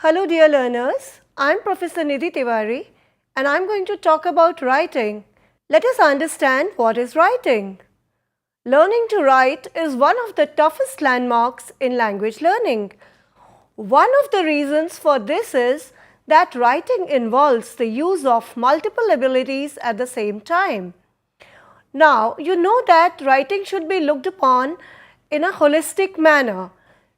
Hello dear learners, I am Professor Nidhi Tiwari and I am going to talk about writing. Let us understand what is writing. Learning to write is one of the toughest landmarks in language learning. One of the reasons for this is that writing involves the use of multiple abilities at the same time. Now, you know that writing should be looked upon in a holistic manner.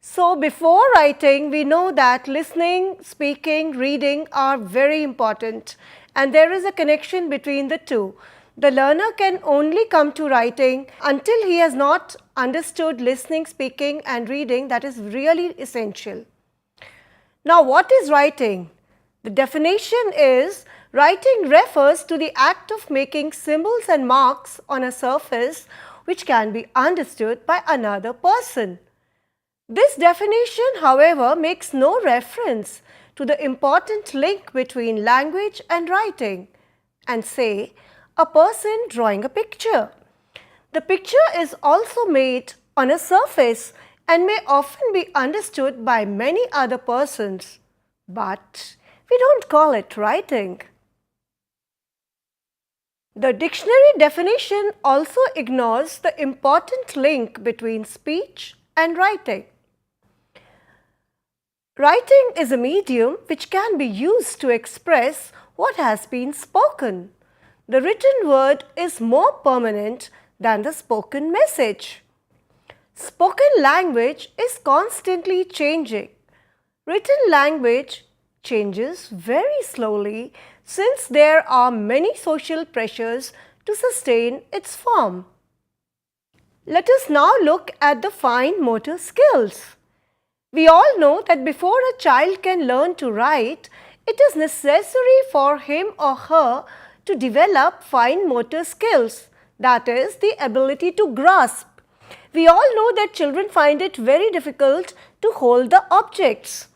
So, before writing, we know that listening, speaking, reading are very important and there is a connection between the two. The learner can only come to writing until he has not understood listening, speaking and reading. That is really essential. Now, what is writing? The definition is writing refers to the act of making symbols and marks on a surface which can be understood by another person. This definition, however, makes no reference to the important link between language and writing and say a person drawing a picture. The picture is also made on a surface and may often be understood by many other persons, but we don't call it writing. The dictionary definition also ignores the important link between speech and writing. Writing is a medium which can be used to express what has been spoken. The written word is more permanent than the spoken message. Spoken language is constantly changing. Written language changes very slowly since there are many social pressures to sustain its form. Let us now look at the fine motor skills. We all know that before a child can learn to write, it is necessary for him or her to develop fine motor skills, that is, the ability to grasp. We all know that children find it very difficult to hold the objects.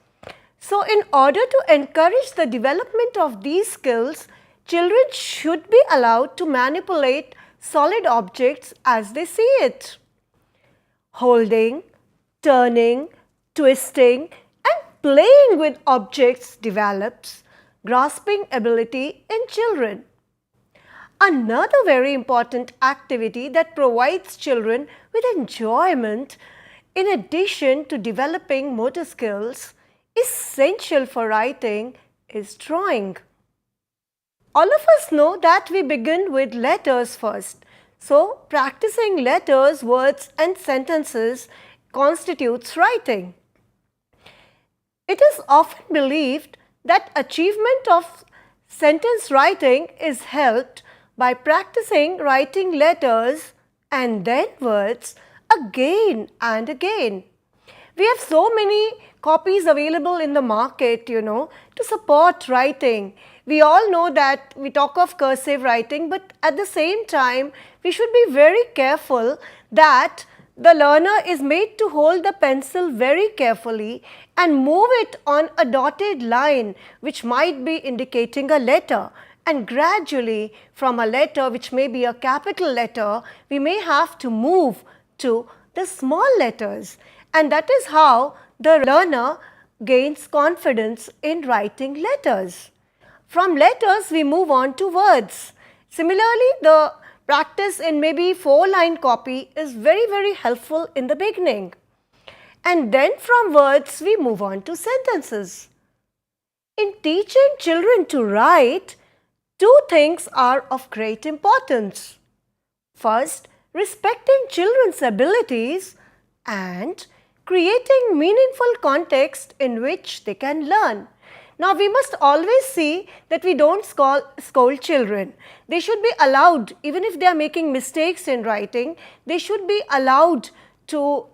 So, in order to encourage the development of these skills, children should be allowed to manipulate solid objects as they see it. Holding, turning, twisting and playing with objects develops grasping ability in children. Another very important activity that provides children with enjoyment in addition to developing motor skills essential for writing is drawing. All of us know that we begin with letters first. So, practicing letters, words and sentences constitutes writing. It is often believed that achievement of sentence writing is helped by practicing writing letters and then words again and again. We have so many copies available in the market, to support writing. We all know that we talk of cursive writing, but at the same time, we should be very careful that the learner is made to hold the pencil very carefully and move it on a dotted line which might be indicating a letter, and gradually from a letter which may be a capital letter, we may have to move to the small letters, and that is how the learner gains confidence in writing letters. From letters we move on to words. Similarly, the practice in maybe 4-line copy is very helpful in the beginning. And then from words we move on to sentences. In teaching children to write, two things are of great importance. First, respecting children's abilities and creating meaningful context in which they can learn. Now, we must always see that we don't scold children. They should be allowed, even if they are making mistakes in writing, they should be allowed to,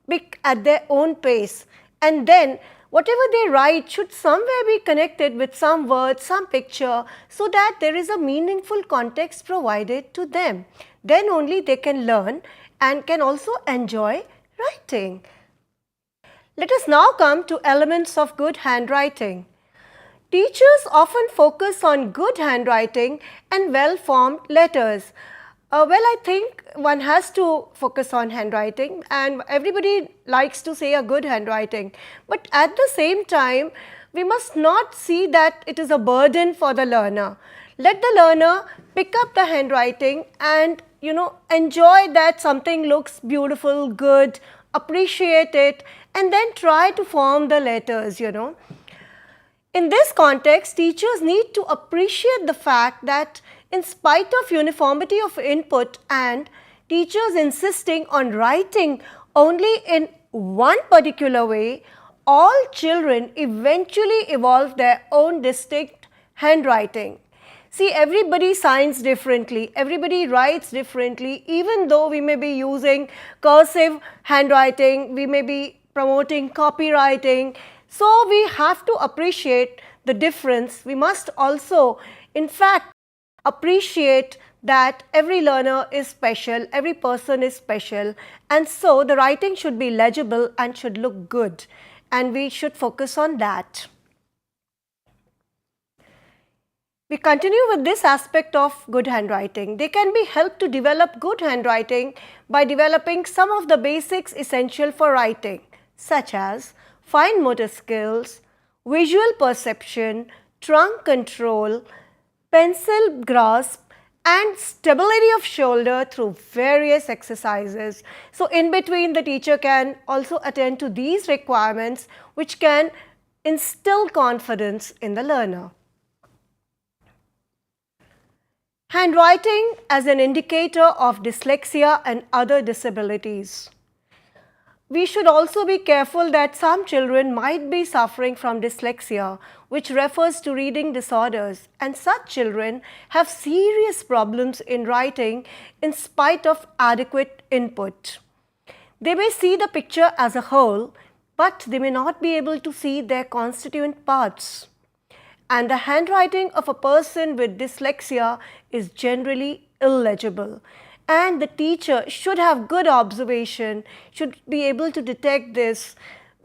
pick at their own pace. And then, whatever they write should somewhere be connected with some word, some picture, so that there is a meaningful context provided to them. Then only they can learn and can also enjoy writing. Let us now come to elements of good handwriting. Teachers often focus on good handwriting and well-formed letters. I think one has to focus on handwriting and everybody likes to say a good handwriting. But at the same time, we must not see that it is a burden for the learner. Let the learner pick up the handwriting and enjoy that something looks beautiful, good, appreciate it, and then try to form the letters. In this context, teachers need to appreciate the fact that in spite of uniformity of input and teachers insisting on writing only in one particular way, all children eventually evolve their own distinct handwriting. See, everybody signs differently, everybody writes differently, even though we may be using cursive handwriting, we may be promoting copywriting. So, we have to appreciate the difference. We must also, in fact, appreciate that every learner is special, every person is special, and so the writing should be legible and should look good, and we should focus on that. We continue with this aspect of good handwriting. They can be helped to develop good handwriting by developing some of the basics essential for writing, such as fine motor skills, visual perception, trunk control, pencil grasp, and stability of shoulder through various exercises. So, in between, the teacher can also attend to these requirements, which can instill confidence in the learner. Handwriting as an indicator of dyslexia and other disabilities. We should also be careful that some children might be suffering from dyslexia, which refers to reading disorders, and such children have serious problems in writing in spite of adequate input. They may see the picture as a whole, but they may not be able to see their constituent parts. And the handwriting of a person with dyslexia is generally illegible. And the teacher should have good observation, should be able to detect this.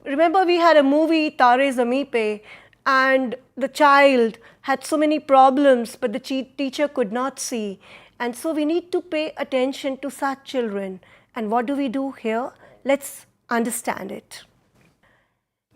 Remember, we had a movie, Tare Zameen Pe, and the child had so many problems, but the teacher could not see. And so we need to pay attention to such children. And what do we do here? Let's understand it.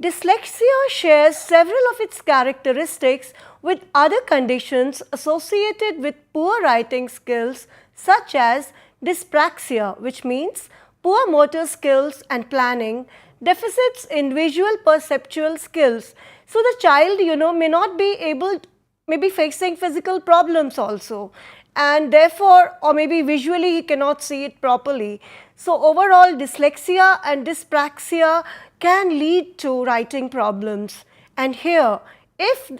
Dyslexia shares several of its characteristics with other conditions associated with poor writing skills, such as dyspraxia, which means poor motor skills and planning, deficits in visual perceptual skills. So, the child may not be able, may be facing physical problems also, and therefore, or maybe visually he cannot see it properly. So, overall dyslexia and dyspraxia can lead to writing problems, and here if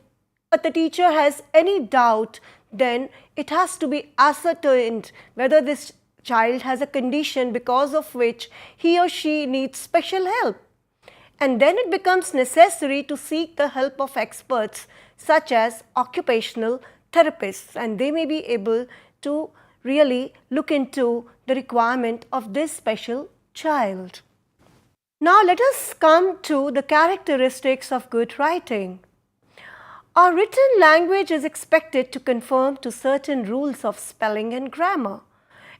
the teacher has any doubt, then it has to be ascertained whether this child has a condition because of which he or she needs special help. And then it becomes necessary to seek the help of experts such as occupational therapists, and they may be able to really look into the requirement of this special child. Now let us come to the characteristics of good writing. Our written language is expected to conform to certain rules of spelling and grammar.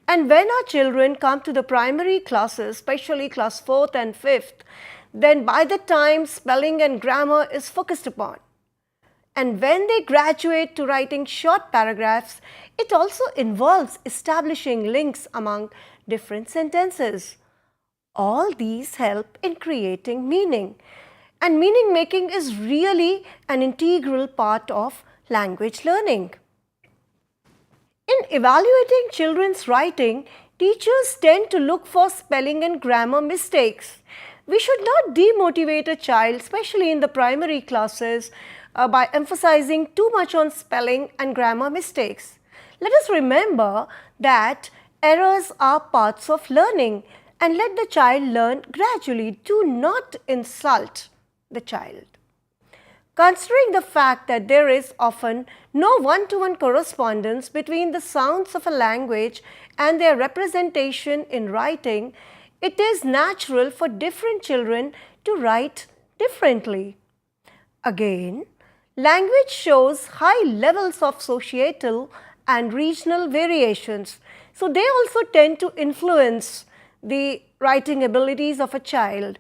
And when our children come to the primary classes, especially class 4th and 5th, then by the time spelling and grammar is focused upon. And when they graduate to writing short paragraphs, it also involves establishing links among different sentences. All these help in creating meaning, and meaning making is really an integral part of language learning. In evaluating children's writing, teachers tend to look for spelling and grammar mistakes. We should not demotivate a child, especially in the primary classes, by emphasizing too much on spelling and grammar mistakes. Let us remember that errors are parts of learning, and let the child learn gradually. Do not insult the child. Considering the fact that there is often no one-to-one correspondence between the sounds of a language and their representation in writing, it is natural for different children to write differently. Again, language shows high levels of societal and regional variations, so they also tend to influence the writing abilities of a child.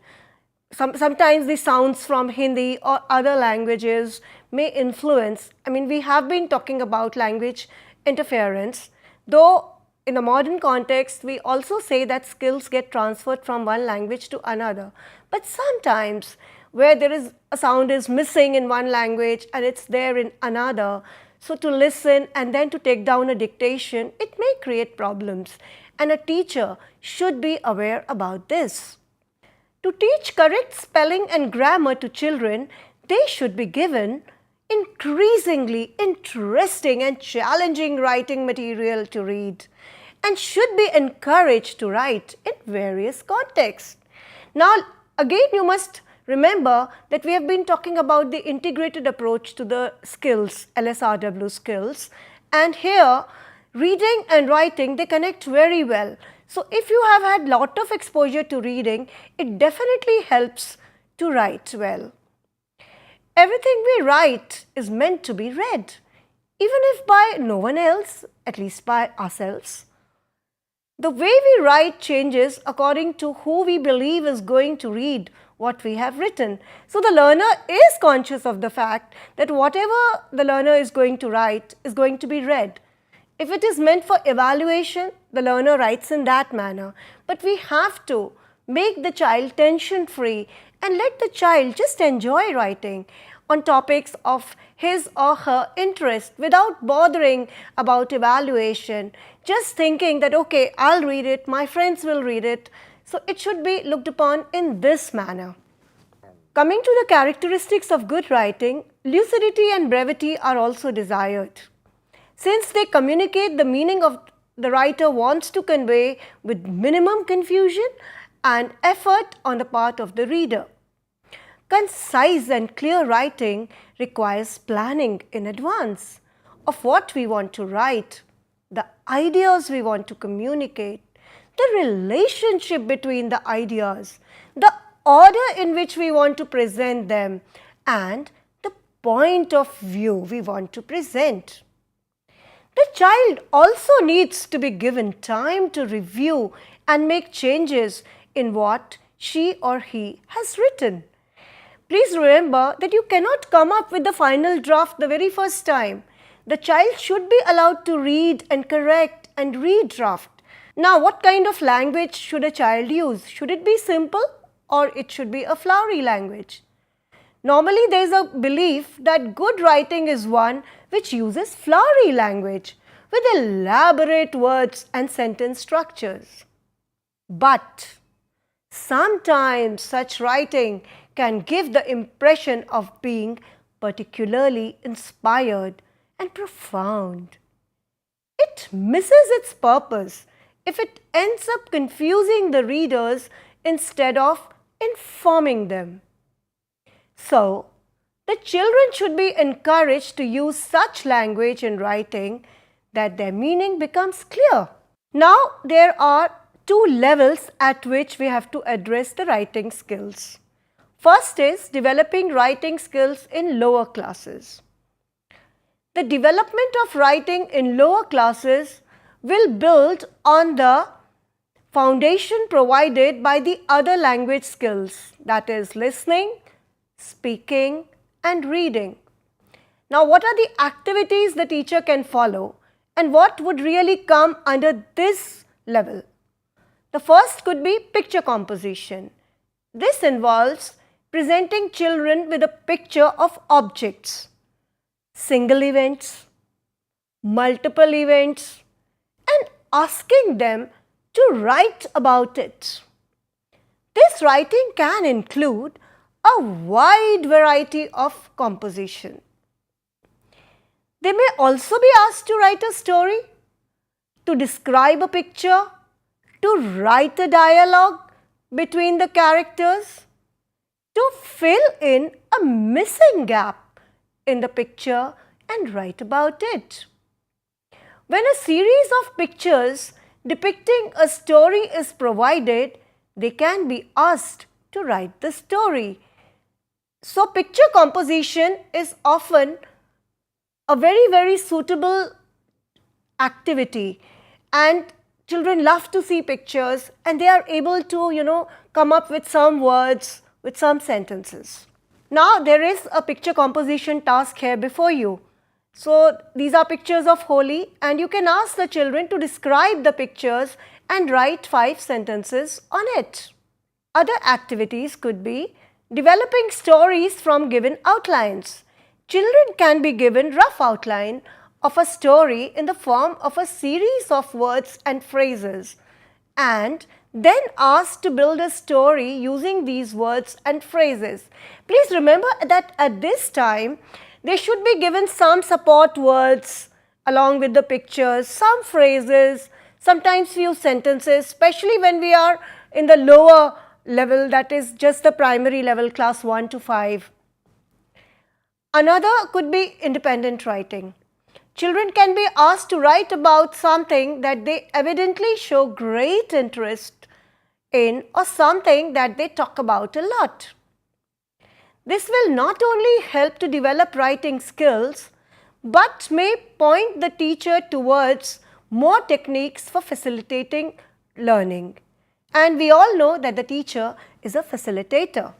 Sometimes the sounds from Hindi or other languages may influence. I mean, we have been talking about language interference, though in a modern context, we also say that skills get transferred from one language to another. But sometimes where there is a sound is missing in one language and it's there in another, so to listen and then to take down a dictation, it may create problems, and a teacher should be aware about this. To teach correct spelling and grammar to children, they should be given increasingly interesting and challenging writing material to read, and should be encouraged to write in various contexts. Now, again, you must remember that we have been talking about the integrated approach to the skills, LSRW skills, and here reading and writing, they connect very well. So, if you have had lot of exposure to reading, it definitely helps to write well. Everything we write is meant to be read, even if by no one else, at least by ourselves. The way we write changes according to who we believe is going to read what we have written. So, the learner is conscious of the fact that whatever the learner is going to write is going to be read. If it is meant for evaluation, the learner writes in that manner. But we have to make the child tension free and let the child just enjoy writing on topics of his or her interest without bothering about evaluation, just thinking that okay, I'll read it, my friends will read it. So it should be looked upon in this manner. Coming to the characteristics of good writing, lucidity and brevity are also desired, since they communicate the meaning of the writer wants to convey with minimum confusion and effort on the part of the reader. Concise and clear writing requires planning in advance of what we want to write, the ideas we want to communicate, the relationship between the ideas, the order in which we want to present them, and the point of view we want to present. The child also needs to be given time to review and make changes in what she or he has written. Please remember that you cannot come up with the final draft the very first time. The child should be allowed to read and correct and redraft. Now, what kind of language should a child use? Should it be simple or it should be a flowery language? Normally, there is a belief that good writing is one which uses flowery language with elaborate words and sentence structures. But sometimes such writing can give the impression of being particularly inspired and profound. It misses its purpose if it ends up confusing the readers instead of informing them. So, the children should be encouraged to use such language in writing that their meaning becomes clear. Now, there are two levels at which we have to address the writing skills. First is developing writing skills in lower classes. The development of writing in lower classes will build on the foundation provided by the other language skills, that is listening, speaking and reading. Now, what are the activities the teacher can follow and what would really come under this level? The first could be picture composition. This involves presenting children with a picture of objects, single events, multiple events, and asking them to write about it. This writing can include a wide variety of composition. They may also be asked to write a story, to describe a picture, to write a dialogue between the characters, to fill in a missing gap in the picture and write about it. When a series of pictures depicting a story is provided, they can be asked to write the story. So, picture composition is often a very suitable activity, and children love to see pictures and they are able to come up with some words with some sentences. Now there is a picture composition task here before you. So these are pictures of Holi and you can ask the children to describe the pictures and write 5 sentences on it. Other activities could be developing stories from given outlines. Children can be given rough outline of a story in the form of a series of words and phrases and then asked to build a story using these words and phrases. Please remember that at this time, they should be given some support words along with the pictures, some phrases, sometimes few sentences, especially when we are in the lower level, that is just the primary level, class 1 to 5. Another could be independent writing. Children can be asked to write about something that they evidently show great interest in or something that they talk about a lot. This will not only help to develop writing skills, but may point the teacher towards more techniques for facilitating learning. And we all know that the teacher is a facilitator.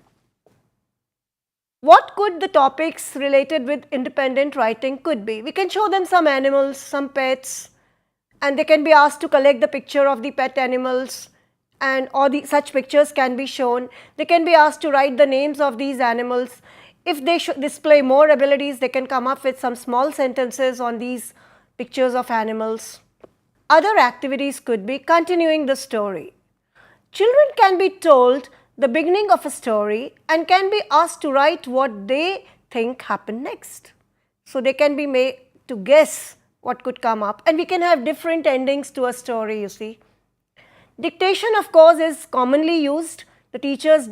What could the topics related with independent writing could be? We can show them some animals, some pets, and they can be asked to collect the picture of the pet animals and such pictures can be shown. They can be asked to write the names of these animals. If they display more abilities, they can come up with some small sentences on these pictures of animals. Other activities could be continuing the story. Children can be told the beginning of a story and can be asked to write what they think happened next. So they can be made to guess what could come up, and we can have different endings to a story, you see. Dictation, of course, is commonly used. The teachers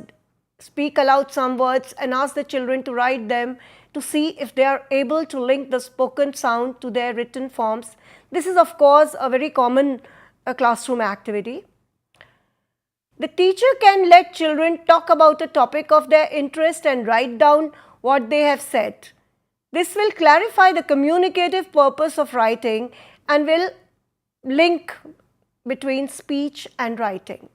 speak aloud some words and ask the children to write them to see if they are able to link the spoken sound to their written forms. This is, of course, a very common classroom activity. The teacher can let children talk about a topic of their interest and write down what they have said. This will clarify the communicative purpose of writing and will link between speech and writing.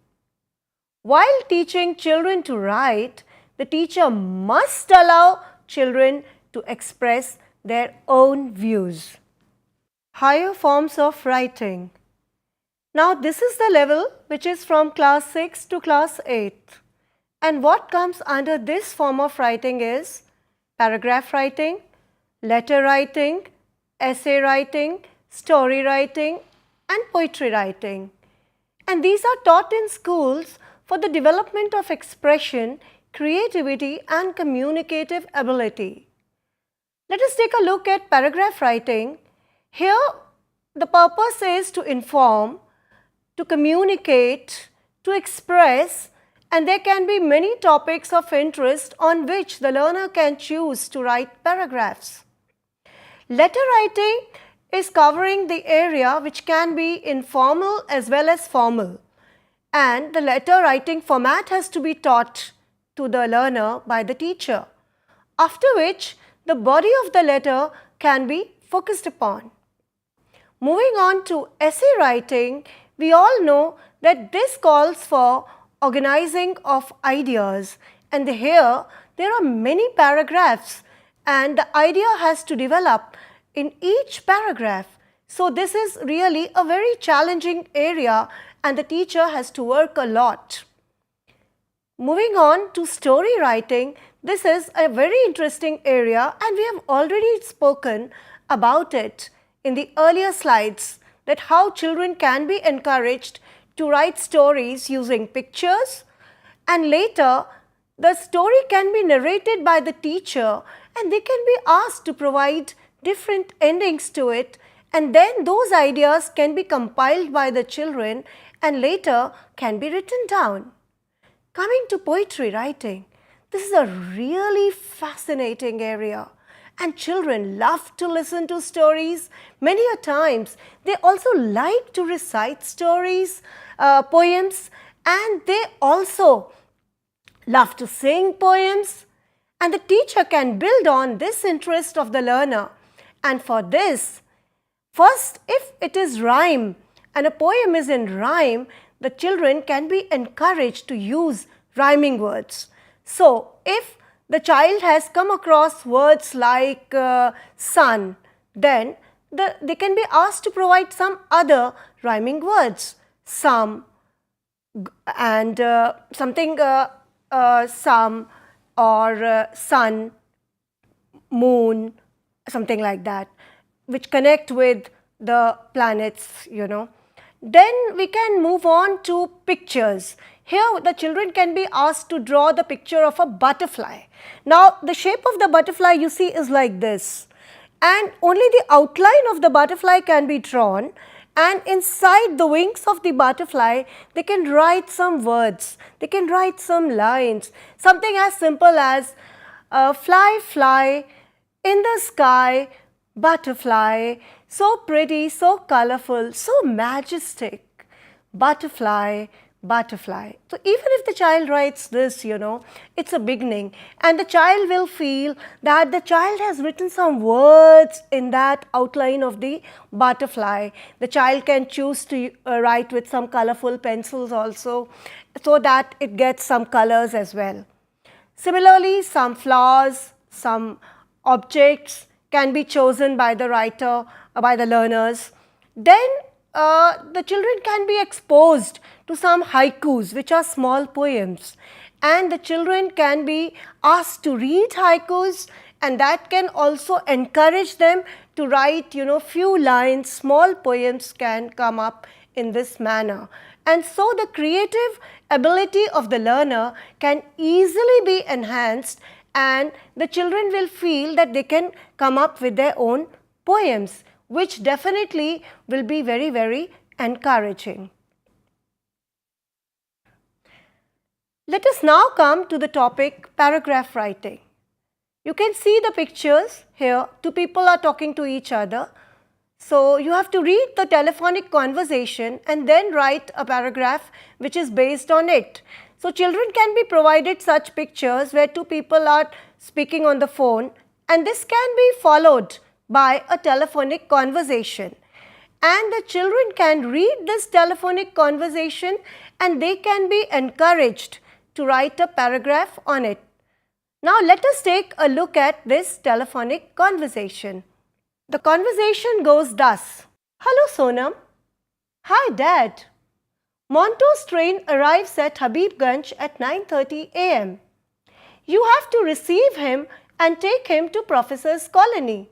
While teaching children to write, the teacher must allow children to express their own views. Higher forms of writing. Now this is the level which is from class 6 to class 8, and what comes under this form of writing is paragraph writing, letter writing, essay writing, story writing and poetry writing. And these are taught in schools for the development of expression, creativity and communicative ability. Let us take a look at paragraph writing. Here the purpose is to inform, to communicate, to express, and there can be many topics of interest on which the learner can choose to write paragraphs. Letter writing is covering the area which can be informal as well as formal, and the letter writing format has to be taught to the learner by the teacher, after which the body of the letter can be focused upon. Moving on to essay writing, we all know that this calls for organizing of ideas, and here there are many paragraphs and the idea has to develop in each paragraph. So this is really a very challenging area and the teacher has to work a lot. Moving on to story writing, this is a very interesting area and we have already spoken about it in the earlier slides, that how children can be encouraged to write stories using pictures, and later the story can be narrated by the teacher and they can be asked to provide different endings to it, and then those ideas can be compiled by the children and later can be written down. Coming to poetry writing, this is a really fascinating area. And children love to listen to stories. Many a times they also like to recite stories, poems, and they also love to sing poems. And the teacher can build on this interest of the learner. And for this, first, if it is rhyme and a poem is in rhyme, the children can be encouraged to use rhyming words. So, if the child has come across words like sun, then they can be asked to provide some other rhyming words, some and something some or sun, moon, something like that, which connect with the planets, you know. Then we can move on to pictures. Here the children can be asked to draw the picture of a butterfly. Now the shape of the butterfly you see is like this, and only the outline of the butterfly can be drawn, and inside the wings of the butterfly they can write some words, they can write some lines, something as simple as fly, fly in the sky, butterfly, so pretty, so colorful, so majestic, butterfly, butterfly. So even if the child writes this, you know, it's a beginning, and the child will feel that the child has written some words in that outline of the butterfly. The child can choose to write with some colorful pencils also, so that it gets some colors as well. Similarly, some flowers, some objects can be chosen by the writer, by the learners. Then the children can be exposed to some haikus, which are small poems, and the children can be asked to read haikus, and that can also encourage them to write, you know, few lines, small poems can come up in this manner. And so the creative ability of the learner can easily be enhanced, and the children will feel that they can come up with their own poems, which definitely will be very, very encouraging. Let us now come to the topic paragraph writing. You can see the pictures here. Two people are talking to each other. So you have to read the telephonic conversation and then write a paragraph which is based on it. So children can be provided such pictures where two people are speaking on the phone, and this can be followed by a telephonic conversation. And the children can read this telephonic conversation and they can be encouraged to write a paragraph on it. Now let us take a look at this telephonic conversation. The conversation goes thus. Hello Sonam. Hi Dad. Monto's train arrives at Habibganj at 9:30 am. You have to receive him and take him to Professor's colony.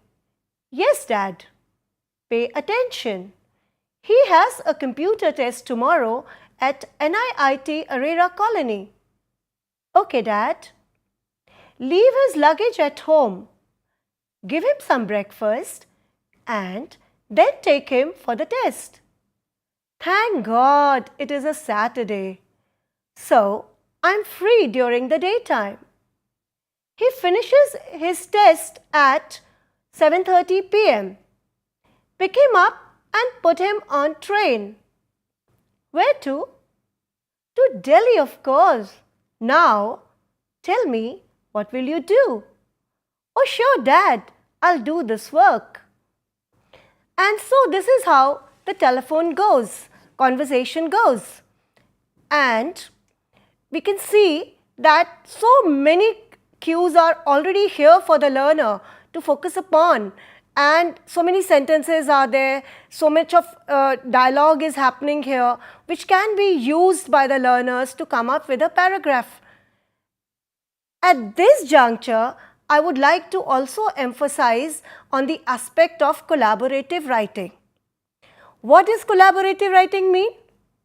Yes, Dad. Pay attention. He has a computer test tomorrow at NIIT Arera colony. Okay, Dad. Leave his luggage at home. Give him some breakfast and then take him for the test. Thank God it is a Saturday, so I'm free during the daytime. He finishes his test at 7:30 p.m. Pick him up and put him on train. Where to? To Delhi, of course. Now, tell me, what will you do? Oh, sure, Dad, I'll do this work. And so this is how the telephone goes, conversation goes. And we can see that so many cues are already here for the learner to focus upon, and so many sentences are there, so much of dialogue is happening here, which can be used by the learners to come up with a paragraph. At this juncture, I would like to also emphasize on the aspect of collaborative writing. What does collaborative writing mean?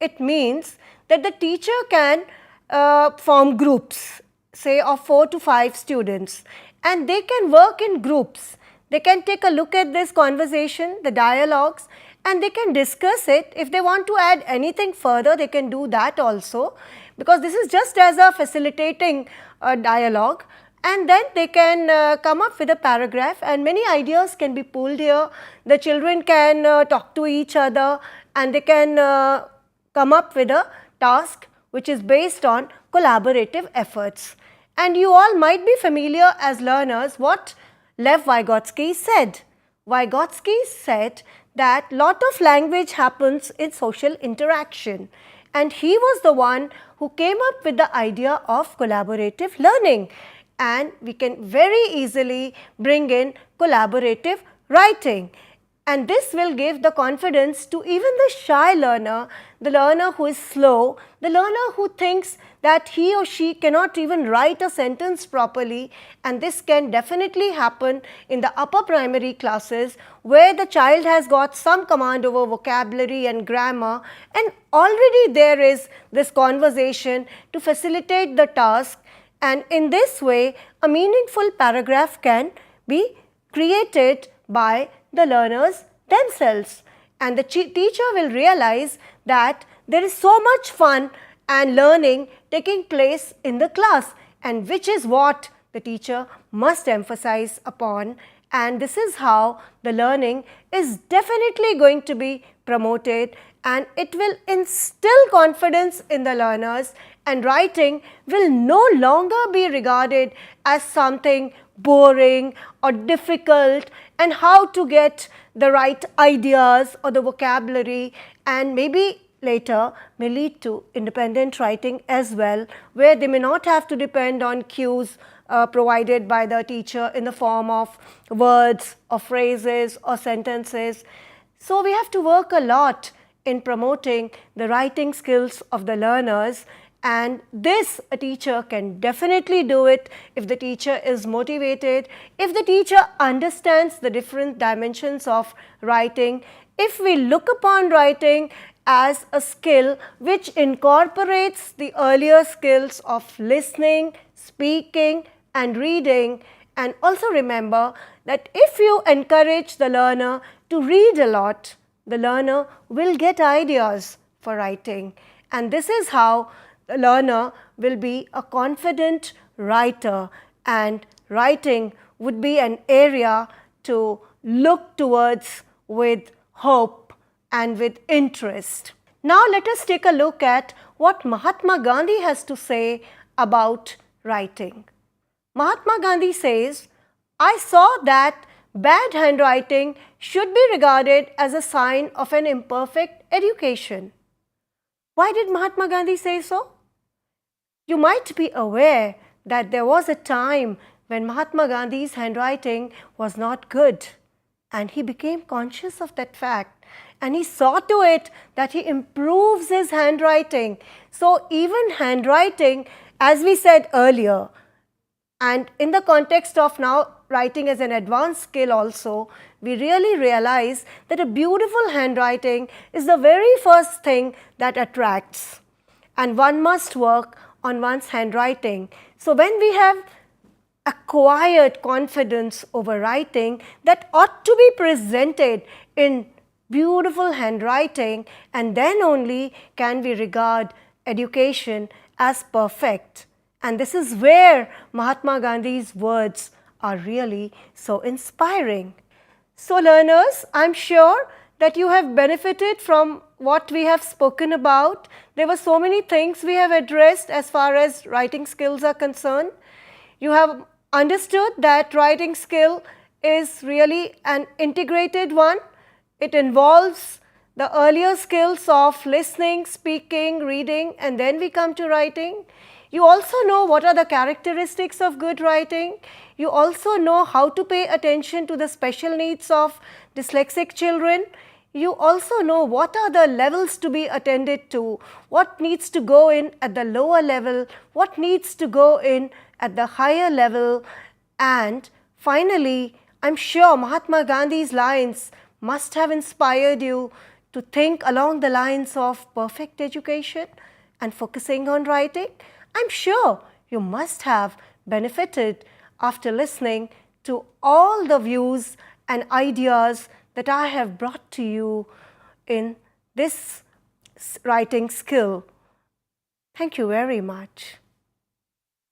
It means that the teacher can form groups, say of 4 to 5 students, and they can work in groups. They can take a look at this conversation, the dialogues, and they can discuss it. If they want to add anything further, they can do that also, because this is just as a facilitating dialogue. And then they can come up with a paragraph, and many ideas can be pulled here. The children can talk to each other, and they can come up with a task which is based on collaborative efforts. And you all might be familiar as learners what Lev Vygotsky said. Vygotsky said that lot of language happens in social interaction, and he was the one who came up with the idea of collaborative learning, and we can very easily bring in collaborative writing. And this will give the confidence to even the shy learner, the learner who is slow, the learner who thinks that he or she cannot even write a sentence properly. And this can definitely happen in the upper primary classes, where the child has got some command over vocabulary and grammar, and already there is this conversation to facilitate the task. And in this way, a meaningful paragraph can be created by the learners themselves, and the teacher will realize that there is so much fun and learning taking place in the class, and which is what the teacher must emphasize upon. And this is how the learning is definitely going to be promoted, and it will instill confidence in the learners, and writing will no longer be regarded as something boring or difficult, and how to get the right ideas or the vocabulary, and maybe later may lead to independent writing as well, where they may not have to depend on cues provided by the teacher in the form of words or phrases or sentences. So we have to work a lot in promoting the writing skills of the learners, and this a teacher can definitely do it if the teacher is motivated, if the teacher understands the different dimensions of writing, if we look upon writing as a skill which incorporates the earlier skills of listening, speaking and reading. And also remember that if you encourage the learner to read a lot, the learner will get ideas for writing, and this is how the learner will be a confident writer, and writing would be an area to look towards with hope and with interest. Now let us take a look at what Mahatma Gandhi has to say about writing. Mahatma Gandhi says, "I saw that bad handwriting should be regarded as a sign of an imperfect education." Why did Mahatma Gandhi say so? You might be aware that there was a time when Mahatma Gandhi's handwriting was not good, and he became conscious of that fact, and he saw to it that he improves his handwriting. So even handwriting, as we said earlier, and in the context of now writing as an advanced skill also, we really realize that a beautiful handwriting is the very first thing that attracts, and one must work on one's handwriting. So when we have acquired confidence over writing, that ought to be presented in beautiful handwriting, and then only can we regard education as perfect. And this is where Mahatma Gandhi's words are really so inspiring. So learners, I'm sure that you have benefited from what we have spoken about. There were so many things we have addressed as far as writing skills are concerned. You have understood that writing skill is really an integrated one. It involves the earlier skills of listening, speaking, reading, and then we come to writing. You also know what are the characteristics of good writing. You also know how to pay attention to the special needs of dyslexic children. You also know what are the levels to be attended to, what needs to go in at the lower level, what needs to go in at the higher level. And finally, I'm sure Mahatma Gandhi's lines must have inspired you to think along the lines of perfect education and focusing on writing. I'm sure you must have benefited after listening to all the views and ideas that I have brought to you in this writing skill. Thank you very much.